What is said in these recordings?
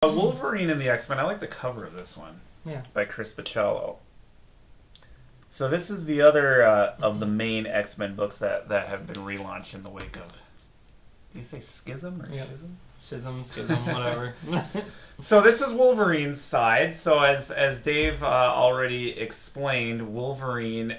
Wolverine and the X-Men. I like the cover of this one. Yeah. By Chris Bachalo. So this is the other of the main X-Men books that have been relaunched in the wake of. Do you say schism or schism? Schism, whatever. So this is Wolverine's side. So as Dave already explained, Wolverine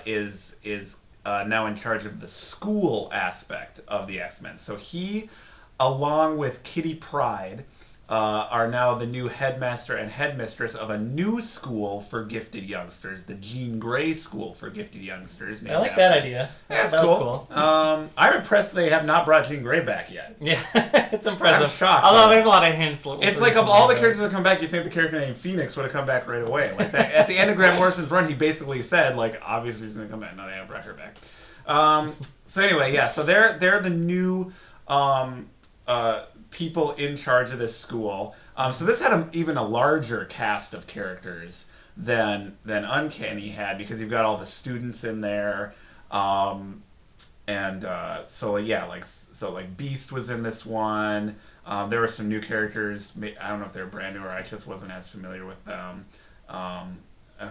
is now in charge of the school aspect of the X-Men. So he, along with Kitty Pryde, are now the new headmaster and headmistress of a new school for gifted youngsters, the Jean Grey School for Gifted Youngsters. I like that idea. Yeah, that cool. I'm impressed they have not brought Jean Grey back yet. Yeah, it's impressive. I'm shocked. Although there's a lot of hints. It's like of all the characters that come back, you think the character named Phoenix would have come back right away. Like that, at the end of Grant Morrison's run, he basically said, like, obviously he's going to come back. No, they haven't brought her back. So anyway, yeah. So they're the new people in charge of this school. So this had even a larger cast of characters than Uncanny had, because you've got all the students in there, so Beast was in this one. There were some new characters. I don't know if they were brand new or I just wasn't as familiar with them.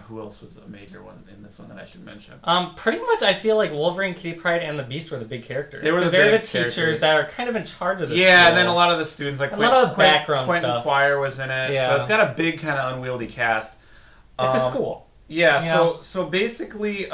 Who else was a major one in this one that I should mention? Pretty much, I feel like Wolverine, Kitty Pryde, and the Beast were the big characters. They're the teachers that are kind of in charge of this. Yeah, school. And then a lot of the students, like a lot of the background Quentin stuff. Quire was in it. Yeah. So it's got a big kind of unwieldy cast. It's a school. Yeah. So basically, this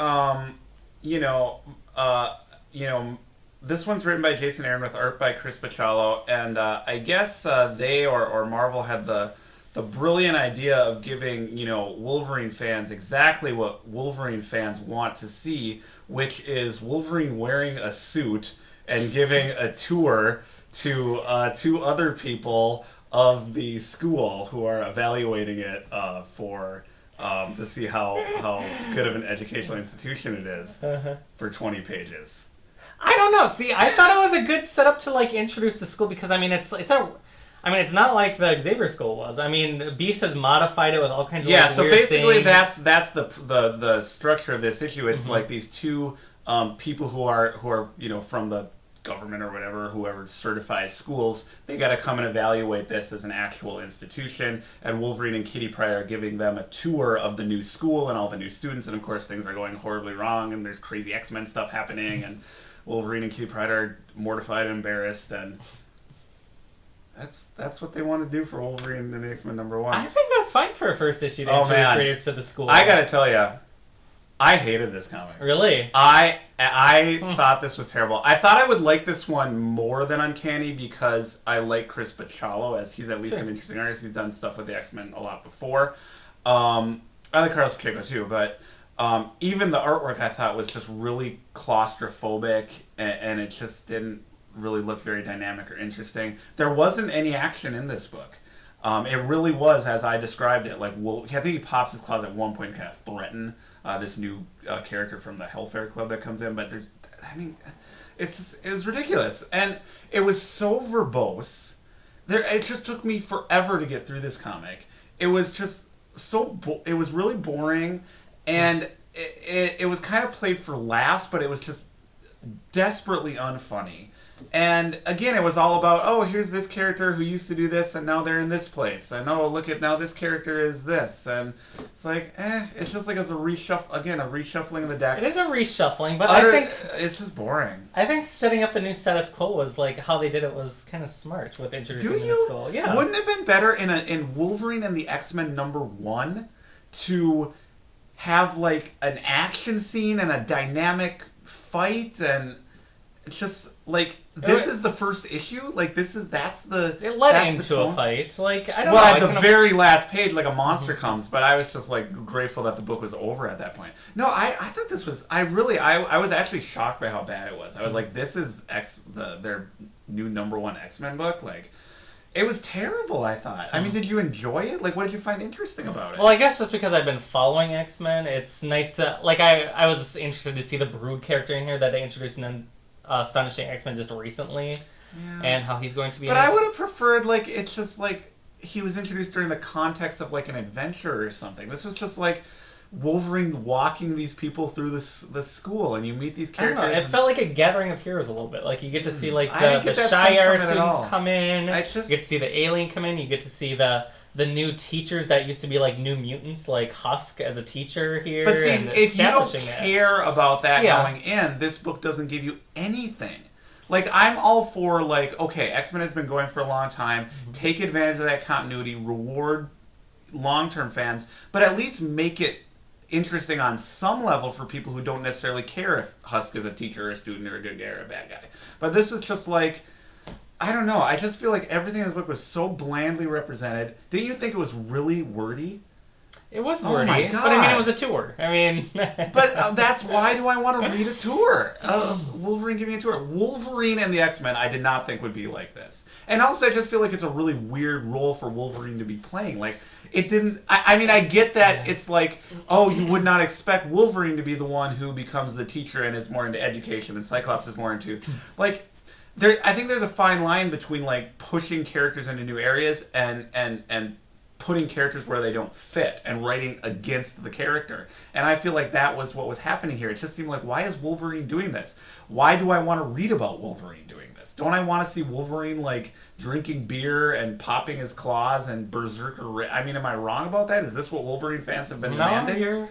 one's written by Jason Aaron with art by Chris Bachalo, and I guess they or Marvel had the brilliant idea of giving, Wolverine fans exactly what Wolverine fans want to see, which is Wolverine wearing a suit and giving a tour to two other people of the school who are evaluating it to see how good of an educational institution it is for 20 pages. I don't know. See, I thought it was a good setup to introduce the school, because it's not like the Xavier School was. Beast has modified it with all kinds of weird so basically things. that's the structure of this issue. It's like these two people who are from the government or whoever certifies schools. They got to come and evaluate this as an actual institution. And Wolverine and Kitty Pryde are giving them a tour of the new school and all the new students. And of course, things are going horribly wrong. And there's crazy X-Men stuff happening. And Wolverine and Kitty Pryde are mortified and embarrassed. And That's what they want to do for Wolverine and the X-Men #1. I think that's fine for a first issue to introduce readers to the school. I gotta tell you, I hated this comic. Really? I thought this was terrible. I thought I would like this one more than Uncanny because I like Chris Bachalo, as he's at least an interesting artist. He's done stuff with the X-Men a lot before. I like Carlos Pacheco too, but even the artwork I thought was just really claustrophobic, and it just didn't really look very dynamic or interesting. There wasn't any action in this book. It really was, as I described it, like I think he pops his claws at one point and kind of threaten this new character from the Hellfire Club that comes in, but it was ridiculous. And it was so verbose. It just took me forever to get through this comic. It was just it was really boring, and it was kind of played for laughs, but it was just desperately unfunny. And again, it was all about, here's this character who used to do this, and now they're in this place. And now this character is this. And it's like, it's just like a reshuffling of the deck. It is a reshuffling, but I think it's just boring. I think setting up the new status quo was how they did it was kind of smart with introducing the new school. Yeah. Wouldn't it have been better in Wolverine and the X-Men #1 to have an action scene and a dynamic fight, and it's just this is the first issue. It led into a fight. I don't know. At the very last page, a monster comes, but I was just grateful that the book was over at that point. No, I thought this was. I was actually shocked by how bad it was. I was like, this is their new #1 X-Men book. It was terrible, I thought. Did you enjoy it? What did you find interesting about it? Well, I guess just because I've been following X-Men, it's nice to I was interested to see the Brood character in here that they introduced in Astonishing X-Men just recently, and how he's going to be. But I would have preferred he was introduced during the context of an adventure or something. This was just Wolverine walking these people through this school, and you meet these I don't characters. know. It felt like a gathering of heroes a little bit. Like you get to see like I didn't the get that Shy sense Hour from it at students all. come in. I just- You get to see the alien come in. You get to see the new teachers that used to be like New Mutants, like Husk as a teacher here. But see, and if you don't establishing that. care about that Yeah. going in, this book doesn't give you anything. Like, I'm all for, like, okay, X-Men has been going for a long time. Take advantage of that continuity. Reward long-term fans. But at least make it interesting on some level for people who don't necessarily care if Husk is a teacher or a student or a good guy or a bad guy. But this is just like... I don't know. I just feel like everything in this book was so blandly represented. Didn't you think it was really wordy? It was Oh wordy, my God. but I mean, it was a tour. I mean... But that's why do I want to read a tour of Wolverine giving a tour? Wolverine and the X-Men I did not think would be like this. And also I just feel like it's a really weird role for Wolverine to be playing. Like, it didn't... I mean, I get that it's like, oh, you would not expect Wolverine to be the one who becomes the teacher and is more into education, and Cyclops is more into... Like, I think there's a fine line between, like, pushing characters into new areas and putting characters where they don't fit and writing against the character. And I feel like that was what was happening here. It just seemed like, why is Wolverine doing this? Why do I want to read about Wolverine doing this? Don't I want to see Wolverine, like, drinking beer and popping his claws and berserker... I mean, am I wrong about that? Is this what Wolverine fans have been demanding? No,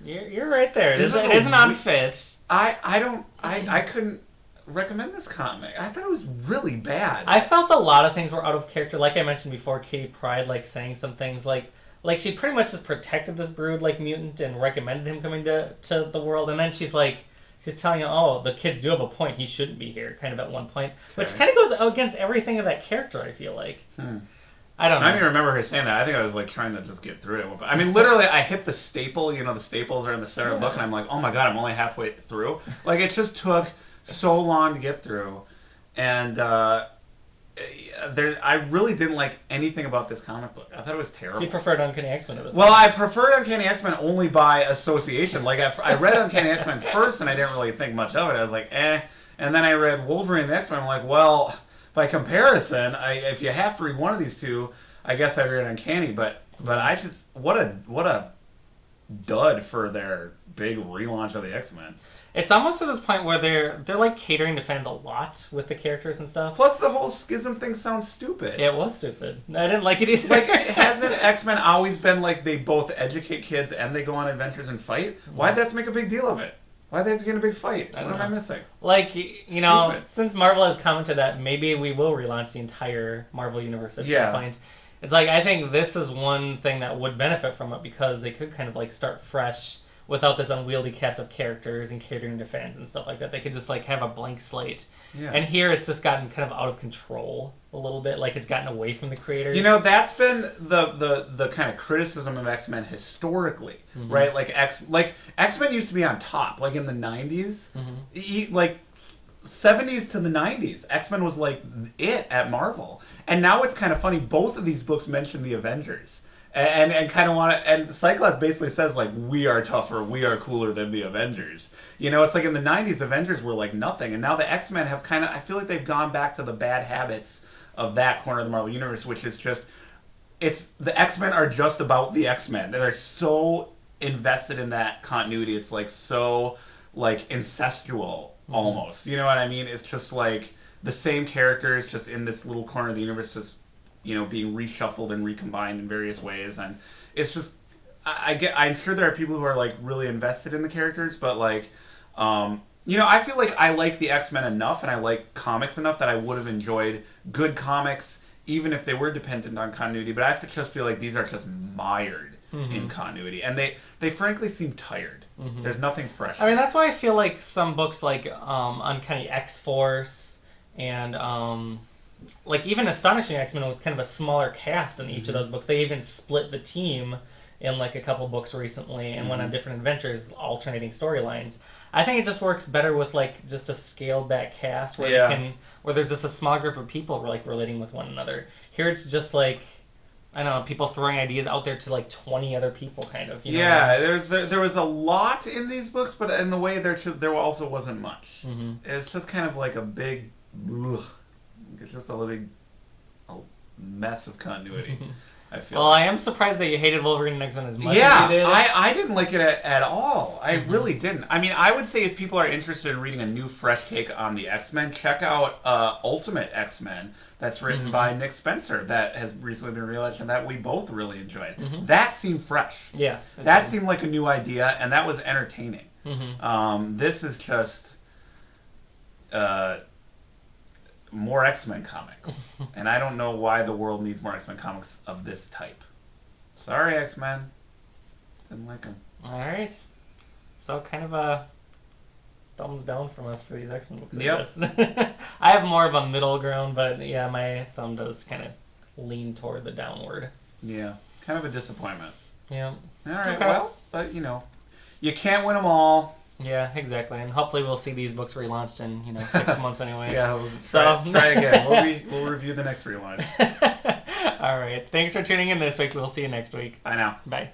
you're right there. It This is is an a unfit. I couldn't recommend this comic. I thought it was really bad. I felt a lot of things were out of character. Like I mentioned before, Kitty Pryde like saying some things like she pretty much just protected this brood like mutant and recommended him coming to the world, and then she's telling him, oh, the kids do have a point. He shouldn't be here, kind of at one point, which kind of goes against everything of that character. I feel like. I don't know. I don't even remember her saying that. I think I was like trying to just get through it. I mean, literally, I hit the staple. You know, the staples are in the center of the book, and I'm like, oh my god, I'm only halfway through. Like, it just took so long to get through, and I really didn't like anything about this comic book. I thought it was terrible. So you preferred Uncanny X-Men at this Well, point? I preferred Uncanny X-Men only by association. Like, I read Uncanny X-Men first, and I didn't really think much of it. I was like, eh. And then I read Wolverine and the X-Men. I'm like, well, by comparison, if you have to read one of these two, I guess I'd read Uncanny. But I just what a dud for their big relaunch of the X-Men. It's almost to this point where they're like catering to fans a lot with the characters and stuff. Plus, the whole schism thing sounds stupid. It was stupid. I didn't like it either. Like, hasn't X-Men always been like they both educate kids and they go on adventures and fight? Why'd they have to make a big deal of it? Why'd they have to get in a big fight? What am I missing? Like, you know, Stupid. since Marvel has commented that maybe we will relaunch the entire Marvel universe at some point, it's like, I think this is one thing that would benefit from it because they could kind of like start fresh without this unwieldy cast of characters and catering to fans and stuff like that. They could just like have a blank slate. Yeah. And here it's just gotten kind of out of control a little bit. Like it's gotten away from the creators. You know, that's been the kind of criticism of X-Men historically, right? Like X-Men used to be on top, like in the 90s. Like 70s to the 90s. X-Men was like it at Marvel. And now it's kind of funny, both of these books mention the Avengers. And kind of want to, and Cyclops basically says like, we are tougher, we are cooler than the Avengers. You know, it's like in the 90s, Avengers were like nothing, and now the X-Men have kind of, I feel like they've gone back to the bad habits of that corner of the Marvel Universe, which is just, the X-Men are just about the X-Men. They're so invested in that continuity, it's like so, like, incestual, almost. You know what I mean? It's just like, the same characters just in this little corner of the universe, just, you know, being reshuffled and recombined in various ways, and it's just I'm sure there are people who are like really invested in the characters, but like you know, I feel like I like the X-Men enough and I like comics enough that I would have enjoyed good comics even if they were dependent on continuity, but I just feel like these are just mired in continuity, and they frankly seem tired. There's nothing fresh. I mean, that's why I feel like some books like Uncanny X-Force and like even Astonishing X-Men with kind of a smaller cast in each of those books. They even split the team in like a couple books recently and went on different adventures, alternating storylines. I think it just works better with like just a scaled back cast where where there's just a small group of people like relating with one another. Here it's just like, I don't know, people throwing ideas out there to like 20 other people, kind of. You know what I mean? There was a lot in these books, but in the way there also wasn't much. It's just kind of like a big. Ugh. It's just a mess of continuity. I feel. Well, I am surprised that you hated Wolverine and X-Men as much Yeah, as you did. I didn't like it at all. I really didn't. I mean, I would say if people are interested in reading a new, fresh take on the X-Men, check out Ultimate X-Men. That's written by Nick Spencer. That has recently been realized, and that we both really enjoyed. That seemed fresh. Yeah, that seemed like a new idea, and that was entertaining. This is just more X-Men comics, and I don't know why the world needs more X-Men comics of this type. Sorry, X-Men. Didn't like them. All right. So kind of a thumbs down from us for these X-Men books. Yep. I have more of a middle ground, but yeah, my thumb does kind of lean toward the downward. Yeah, kind of a disappointment. Yeah. All right. Well, but you can't win them all. Yeah, exactly. And hopefully we'll see these books relaunched in 6 months anyways. Yeah. Try again. We'll review the next relaunch. All right. Thanks for tuning in this week. We'll see you next week. Bye now. Bye.